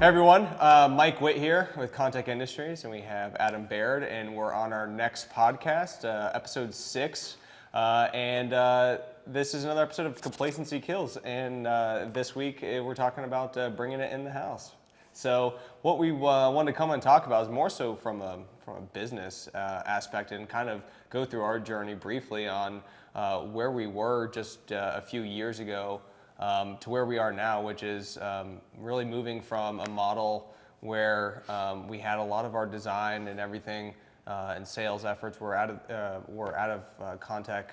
Hey everyone, Mike Witt here with Kontek Industries, and we have Adam Baird, and we're on our next podcast, episode 6, and this is another episode of Complacency Kills, and this week we're talking about bringing it in the house. So what we wanted to come and talk about is more so from a business aspect, and kind of go through our journey briefly on where we were just a few years ago to where we are now, which is really moving from a model where we had a lot of our design and everything and sales efforts were out of Kontek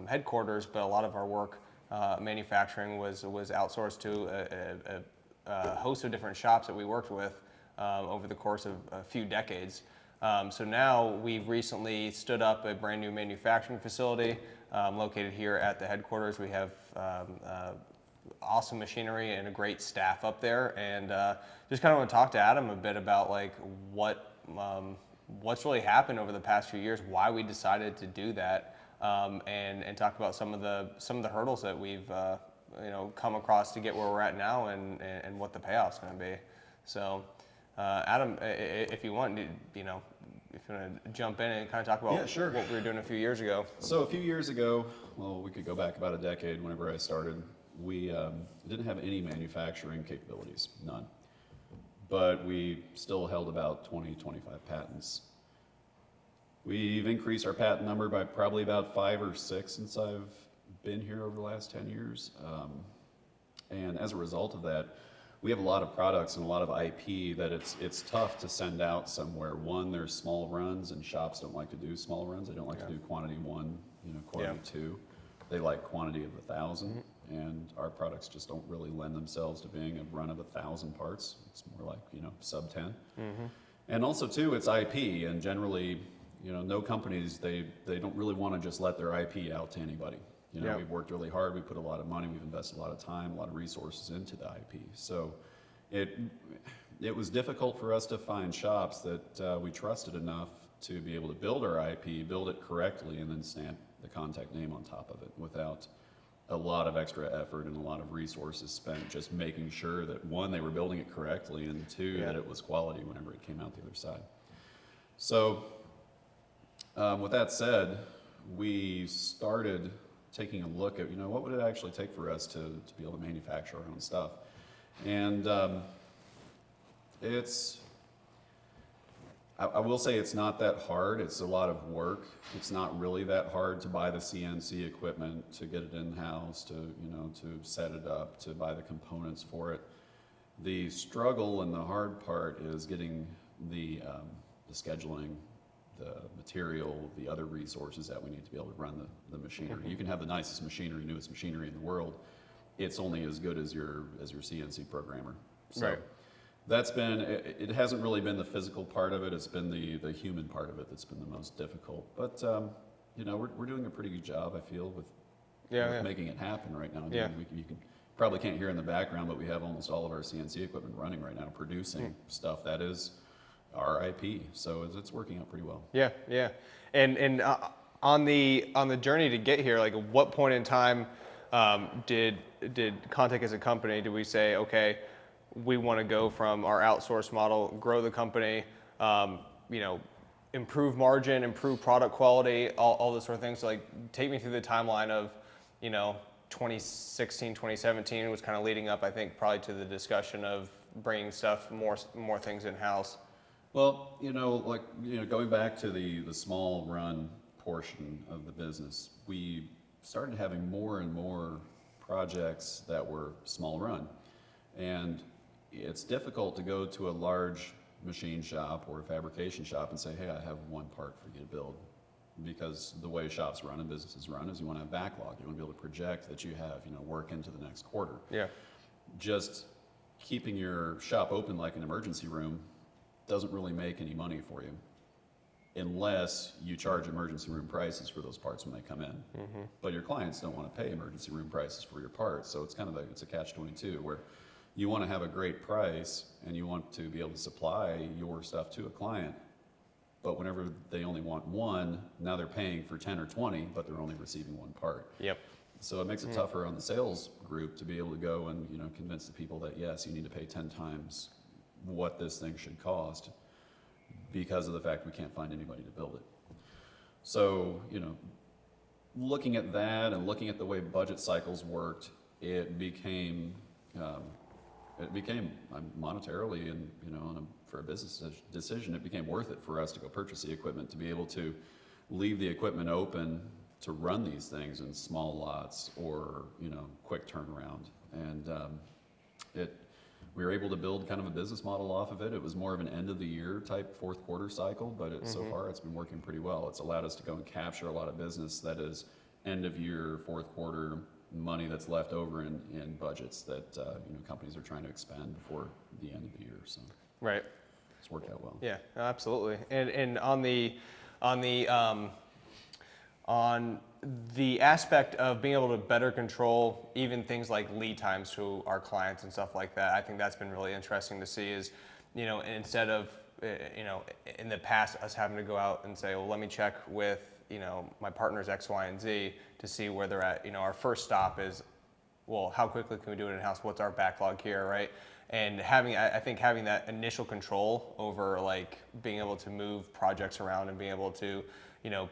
headquarters, but a lot of our work manufacturing was outsourced to a host of different shops that we worked with over the course of a few decades. So now we've recently stood up a brand new manufacturing facility located here at the headquarters. We have awesome machinery and a great staff up there, and just kind of want to talk to Adam a bit about like what's really happened over the past few years, why we decided to do that, and talk about some of the hurdles that we've come across to get where we're at now, and what the payoff's going to be. So Adam, if you want, if you want to jump in and kind of talk about what we were doing a few years ago. So a few years ago, well, we could go back about a decade whenever I started. We didn't have any manufacturing capabilities, none. But we still held about 20, 25 patents. We've increased our patent number by probably about 5 or 6 since I've been here over the last 10 years. And as a result of that, we have a lot of products and a lot of IP that it's tough to send out somewhere. One, there's small runs, and shops don't like to do small runs. They don't like to do quantity 1, quantity 2. They like quantity of 1,000. And our products just don't really lend themselves to being a run of 1,000 parts. It's more like, sub 10. Mm-hmm. And also too, it's IP, and generally, no companies, they don't really want to just let their IP out to anybody. We've worked really hard, we put a lot of money, we've invested a lot of time, a lot of resources into the IP. So it was difficult for us to find shops that we trusted enough to be able to build our IP, build it correctly, and then stamp the Kontek name on top of it without a lot of extra effort and a lot of resources spent just making sure that, 1, they were building it correctly, and 2, that it was quality whenever it came out the other side. So with that said, we started taking a look at, what would it actually take for us to be able to manufacture our own stuff. And I will say it's not that hard. It's a lot of work. It's not really that hard to buy the CNC equipment, to get it in-house, to set it up, to buy the components for it. The struggle and the hard part is getting the scheduling, the material, the other resources that we need to be able to run the machinery. You can have the nicest machinery, newest machinery in the world. It's only as good as your CNC programmer. So, right. That's been, it hasn't really been the physical part of it, it's been the human part of it that's been the most difficult. But, we're doing a pretty good job, I feel, with making it happen right now. You probably can't hear in the background, but we have almost all of our CNC equipment running right now, producing stuff that is our IP. So it's working out pretty well. Yeah. And on the journey to get here, like, at what point in time did Kontek as a company, did we say, okay, we want to go from our outsourced model, grow the company, improve margin, improve product quality, all this sort of things. So, like, take me through the timeline of, 2016, 2017 was kind of leading up, I think, probably to the discussion of bringing stuff, more things in-house. Well, going back to the small run portion of the business, we started having more and more projects that were small run. And it's difficult to go to a large machine shop or a fabrication shop and say, hey, I have one part for you to build. Because the way shops run and businesses run is you want to have backlog. You want to be able to project that you have, work into the next quarter. Yeah. Just keeping your shop open like an emergency room doesn't really make any money for you unless you charge emergency room prices for those parts when they come in. Mm-hmm. But your clients don't want to pay emergency room prices for your parts. So it's kind of it's a catch-22 where you want to have a great price and you want to be able to supply your stuff to a client, but whenever they only want one, now they're paying for 10 or 20, but they're only receiving one part. Yep. So it makes it tougher on the sales group to be able to go and convince the people that yes, you need to pay 10 times what this thing should cost because of the fact we can't find anybody to build it. So, looking at that and looking at the way budget cycles worked, it became monetarily and, for a business decision, it became worth it for us to go purchase the equipment, to be able to leave the equipment open to run these things in small lots or, quick turnaround. And we were able to build kind of a business model off of it. It was more of an end of the year type fourth quarter cycle, but so far it's been working pretty well. It's allowed us to go and capture a lot of business that is end of year, fourth quarter money that's left over in budgets that companies are trying to expend before the end of the year. So right, it's worked out well. Yeah, absolutely. And on the aspect of being able to better control even things like lead times to our clients and stuff like that, I think that's been really interesting to see is, instead of, in the past us having to go out and say, well, let me check with, my partners X, Y, and Z to see where they're at. Our first stop is, well, how quickly can we do it in-house? What's our backlog here, right? And I think having that initial control over like being able to move projects around and being able to,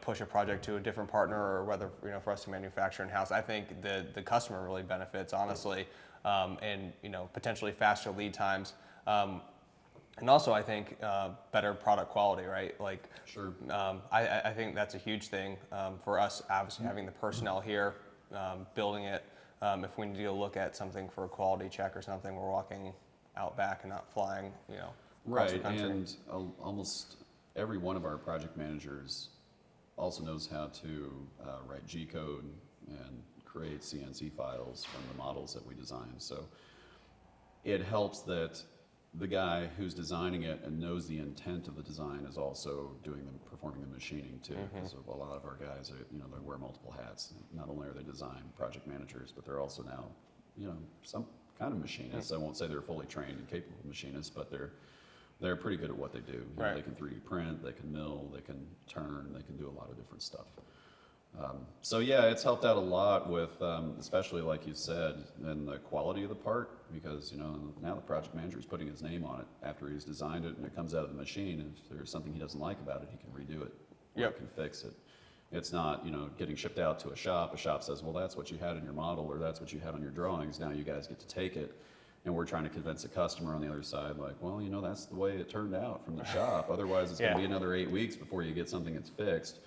push a project to a different partner or whether, for us to manufacture in-house, I think the customer really benefits, honestly, and, potentially faster lead times. And also, I think better product quality, right? Like, Sure. I think that's a huge thing for us, obviously, having the personnel here, building it. If we need to go look at something for a quality check or something, we're walking out back and not flying, across the Right, country. and almost every one of our project managers also knows how to write G code and create CNC files from the models that we design. So it helps that the guy who's designing it and knows the intent of the design is also performing the machining too. Because a lot of our guys, they wear multiple hats. Not only are they design project managers, but they're also now, some kind of machinists. I won't say they're fully trained and capable machinists, but they're pretty good at what they do. Right. They can 3D print, they can mill, they can turn, they can do a lot of different stuff. So yeah, it's helped out a lot with, especially like you said, and the quality of the part, because now the project manager is putting his name on it after he's designed it and it comes out of the machine. And if there's something he doesn't like about it, he can redo it. Or Yep. he can fix it. It's not getting shipped out to a shop. A shop says, well, that's what you had in your model or that's what you had on your drawings. Now you guys get to take it. And we're trying to convince a customer on the other side, like, well, that's the way it turned out from the shop. Otherwise, it's going to be another 8 weeks before you get something that's fixed.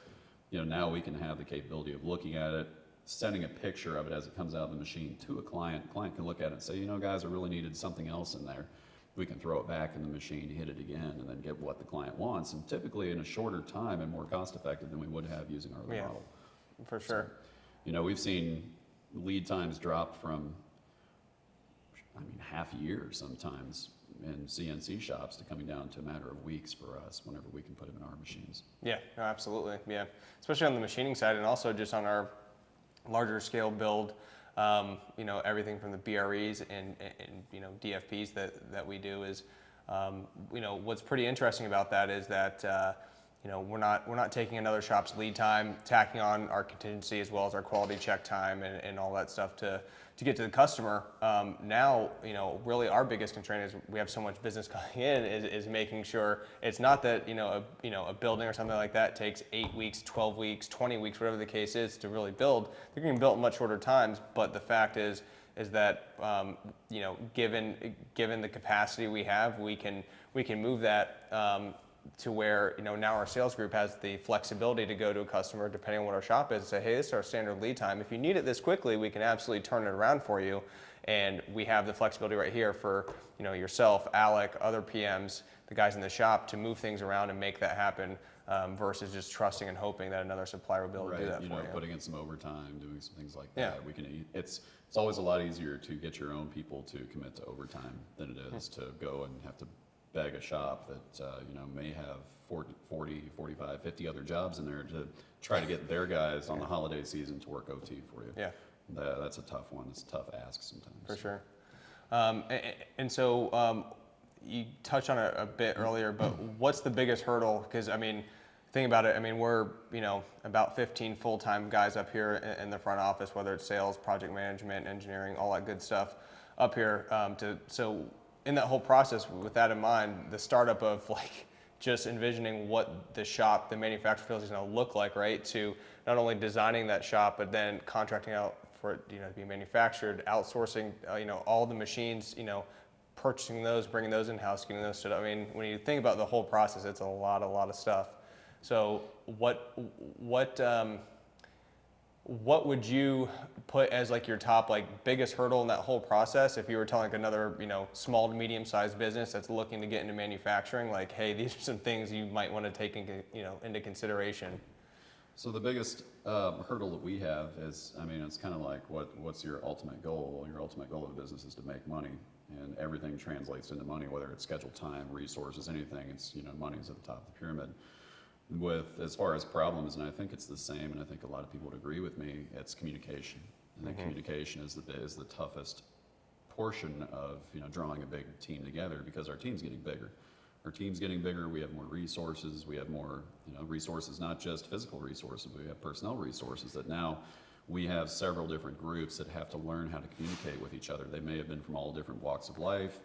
Now we can have the capability of looking at it, sending a picture of it as it comes out of the machine to a client. The client can look at it and say, guys, I really needed something else in there. We can throw it back in the machine, hit it again, and then get what the client wants. And typically in a shorter time and more cost effective than we would have using our other model. For sure. So, we've seen lead times drop from half a year sometimes in CNC shops to coming down to a matter of weeks for us whenever we can put them in our machines. Yeah, no, absolutely. Yeah, especially on the machining side and also just on our larger scale build, everything from the BREs and DFPs that we do is, what's pretty interesting about that is that, we're not taking another shop's lead time, tacking on our contingency as well as our quality check time and all that stuff to get to the customer. Now, really our biggest constraint is we have so much business coming in is making sure it's not that, a building or something like that takes 8 weeks, 12 weeks, 20 weeks, whatever the case is to really build. They're getting built in much shorter times, but the fact is that, given the capacity we have, we can move that, to where now our sales group has the flexibility to go to a customer depending on what our shop is and say, hey, this is our standard lead time. If you need it this quickly, we can absolutely turn it around for you. And we have the flexibility right here for yourself, Alec, other PMs, the guys in the shop to move things around and make that happen versus just trusting and hoping that another supplier will be able to do that for you. Putting in some overtime, doing some things like that. We can. It's always a lot easier to get your own people to commit to overtime than it is to go and have to beg a shop that may have 40, 45, 50 other jobs in there to try to get their guys on the holiday season to work OT for you. Yeah. That's a tough one. It's a tough ask sometimes. For sure. And so you touched on it a bit earlier, but what's the biggest hurdle? Because, think about it. We're, about 15 full-time guys up here in the front office, whether it's sales, project management, engineering, all that good stuff up here. So in that whole process, with that in mind, the startup of like just envisioning what the manufacturing facility is going to look like, right? To not only designing that shop, but then contracting out for it, to be manufactured, outsourcing, all the machines, purchasing those, bringing those in-house, getting those stood up. I mean, when you think about the whole process, it's a lot of stuff. So what would you put as like your top biggest hurdle in that whole process if you were telling another small to medium sized business that's looking to get into manufacturing, like, hey, these are some things you might want to take into consideration? So the biggest hurdle that we have is, it's kind of like what's your ultimate goal? Well, your ultimate goal of the business is to make money, and everything translates into money, whether it's scheduled time, resources, anything. It's money's at the top of the pyramid. With as far as problems, and I think it's the same, and I think a lot of people would agree with me, it's communication. I think communication is the toughest portion of drawing a big team together, because our team's getting bigger. Our team's getting bigger. We have more resources. We have more resources, not just physical resources. We have personnel resources that now we have several different groups that have to learn how to communicate with each other. They may have been from all different walks of life.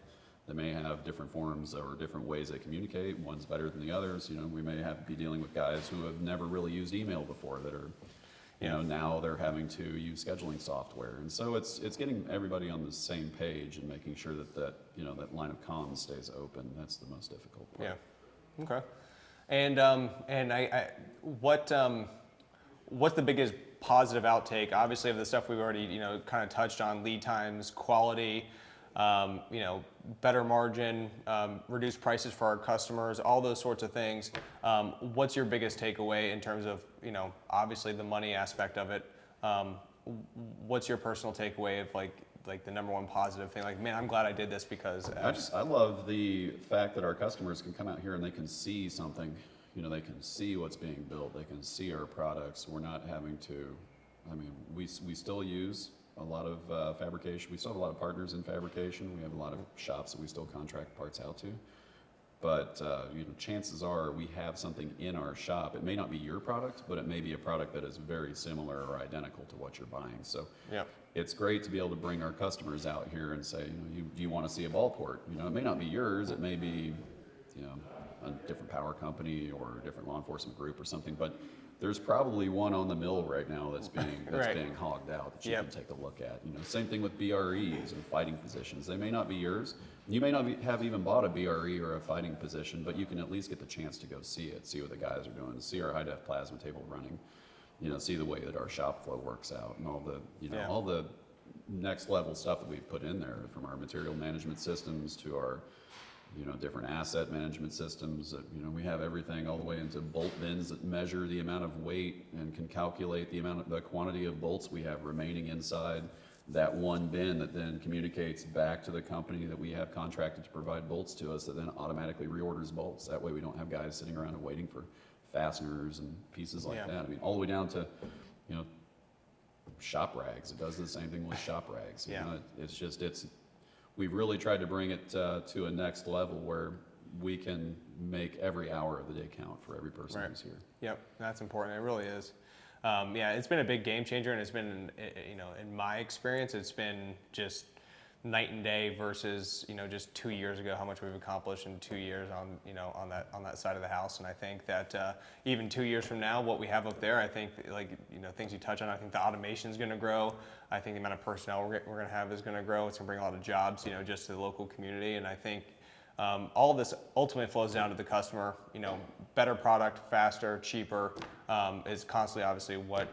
They may have different forms or different ways they communicate. One's better than the others. We may be dealing with guys who have never really used email before that are, now they're having to use scheduling software. And so it's getting everybody on the same page and making sure that line of comms stays open. That's the most difficult part. Yeah. Okay. And what's the biggest positive outtake? Obviously, of the stuff we've already kind of touched on: lead times, quality. Better margin, reduced prices for our customers, all those sorts of things. What's your biggest takeaway in terms of, obviously the money aspect of it? What's your personal takeaway of like the number one positive thing? Like, man, I'm glad I did this because I love the fact that our customers can come out here and they can see something. They can see what's being built. They can see our products. We're not having to. We still use a lot of fabrication. We still have a lot of partners in fabrication. We have a lot of shops that we still contract parts out to. But chances are we have something in our shop. It may not be your product, but it may be a product that is very similar or identical to what you're buying. So it's great to be able to bring our customers out here and say, do you want to see a ball port? It may not be yours. It may be, a different power company or a different law enforcement group or something. But there's probably one on the mill right now that's being being hogged out that you can take a look at. Same thing with BREs and fighting positions. They may not be yours. You may not have even bought a BRE or a fighting position, but you can at least get the chance to go see it, see what the guys are doing, see our high-def plasma table running, see the way that our shop flow works out, and all the all the next level stuff that we've put in there, from our material management systems to our different asset management systems. We have everything all the way into bolt bins that measure the amount of weight and can calculate the quantity of bolts we have remaining inside that one bin, that then communicates back to the company that we have contracted to provide bolts to us, that then automatically reorders bolts. That way we don't have guys sitting around and waiting for fasteners and pieces like that. All the way down to, shop rags. It does the same thing with shop rags. We've really tried to bring it to a next level where we can make every hour of the day count for every person who's here. Yep, that's important. It really is. It's been a big game changer, and it's been, in my experience, it's been just night and day versus, just 2 years ago, how much we've accomplished in 2 years on that side of the house. And I think that even 2 years from now, what we have up there, I think things you touch on, I think the automation is going to grow. I think the amount of personnel we're going to have is going to grow. It's going to bring a lot of jobs, just to the local community. And I think all of this ultimately flows down to the customer. Better product, faster, cheaper, is constantly obviously what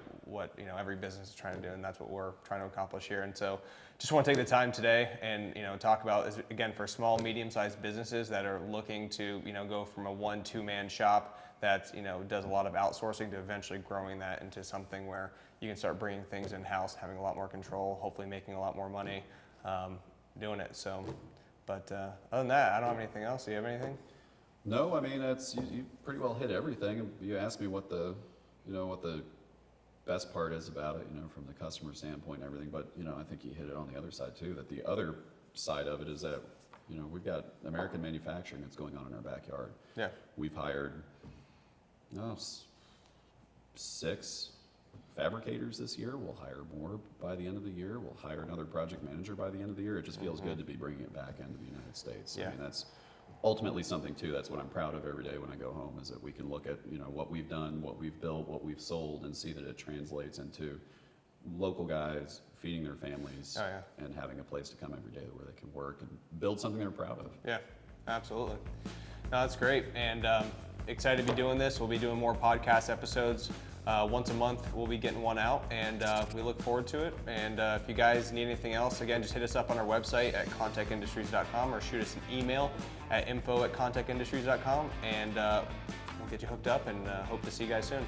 every business is trying to do, and that's what we're trying to accomplish here. And so just want to take the time today and talk about, again, for small, medium-sized businesses that are looking to go from a 1-2 man shop that does a lot of outsourcing to eventually growing that into something where you can start bringing things in-house, having a lot more control, hopefully making a lot more money doing it. So, but other than that, I don't have anything else. Do you have anything? No, you pretty well hit everything. You asked me what the best part is about it, from the customer standpoint and everything. But I think you hit it on the other side too. That the other side of it is that we've got American manufacturing that's going on in our backyard. Yeah, we've hired 6 fabricators this year. We'll hire more by the end of the year. We'll hire another project manager by the end of the year. It just feels good to be bringing it back into the United States. Yeah. I mean, that's ultimately something too. That's what I'm proud of every day when I go home, is that we can look at, you know, what we've done, what we've built, what we've sold, and see that it translates into local guys feeding their families and having a place to come every day where they can work and build something they're proud of. Yeah, absolutely. No, that's great. And excited to be doing this. We'll be doing more podcast episodes. Once a month, we'll be getting one out, and we look forward to it. And if you guys need anything else, again, just hit us up on our website at kontekindustries.com or shoot us an email at info@kontekindustries.com, and we'll get you hooked up and hope to see you guys soon.